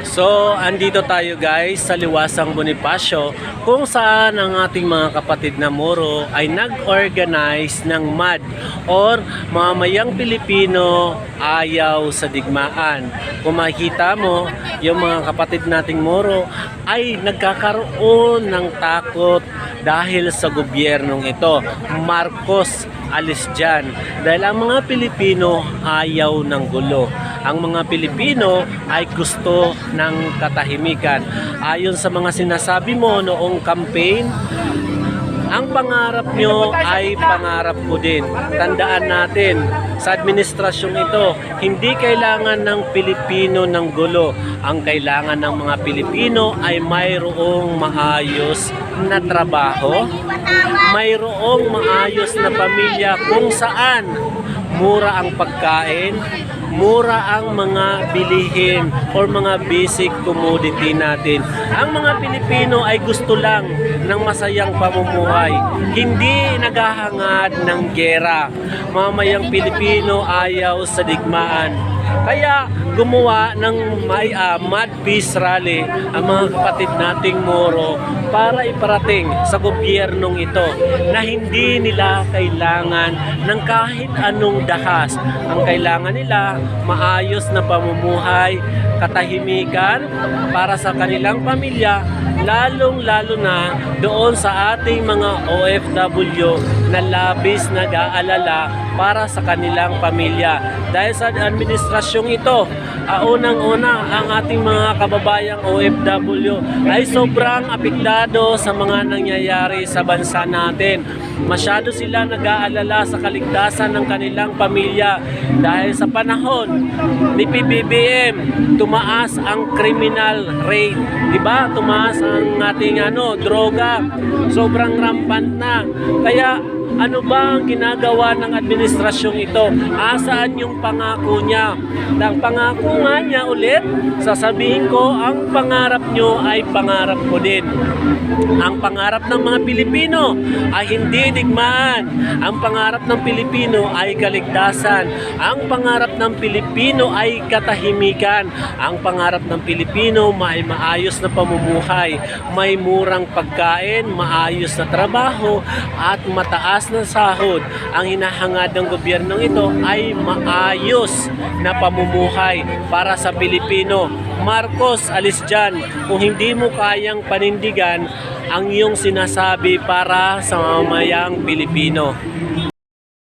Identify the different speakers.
Speaker 1: So, andito tayo guys sa Liwasang Bonifacio kung saan ang ating mga kapatid na Moro ay nag-organize ng MAD or Mamayang Pilipino Ayaw sa Digmaan. Kung makikita mo, yung mga kapatid nating Moro ay nagkakaroon ng takot dahil sa gobyernong ito. Marcos alis dyan. Dahil ang mga Pilipino ayaw ng gulo. Ang mga Pilipino ay gusto ng katahimikan. Ayon sa mga sinasabi mo noong campaign, ang pangarap nyo ay pangarap ko din. Tandaan natin, sa administrasyong ito, hindi kailangan ng Pilipino ng gulo. Ang kailangan ng mga Pilipino ay mayroong maayos na trabaho, mayroong maayos na pamilya kung saan mura ang pagkain, mura ang mga bilihin or mga basic commodity natin. Ang mga Pilipino ay gusto lang ng masayang pamumuhay, hindi naghahangad ng gera. Mamayang Pilipino ayaw sa digmaan. Kaya gumawa ng MAD Peace Rally ang mga kapatid nating Moro para iparating sa gobyernong ito na hindi nila kailangan ng kahit anong dahas. Ang kailangan nila maayos na pamumuhay, katahimikan para sa kanilang pamilya, lalong-lalo na doon sa ating mga OFW na labis nag-aalala para sa kanilang pamilya. Dahil sa administrasyong ito, unang-una ang ating mga kababayang OFW ay sobrang apektado sa mga nangyayari sa bansa natin. Masyado sila nag-aalala sa kaligtasan ng kanilang pamilya dahil sa panahon ni PBBM tumaas ang criminal rate, di ba? Tumaas ang ating droga, sobrang rampant na. Kaya ano ba ang ginagawa ng administrasyong ito? Asaan yung pangako niya? Ang pangako nga niya ulit, sasabihin ko, ang pangarap nyo ay pangarap ko din. Ang pangarap ng mga Pilipino ay hindi digmaan. Ang pangarap ng Pilipino ay kaligtasan. Ang pangarap ng Pilipino ay katahimikan. Ang pangarap ng Pilipino ay maayos na pamumuhay, may murang pagkain, maayos na trabaho, at mataas na sahod. Ang hinahangad ng gobyernong ito ay maayos na pamumuhay para sa Pilipino. Marcos, alis dyan kung hindi mo kayang panindigan ang iyong sinasabi para sa mamayang Pilipino.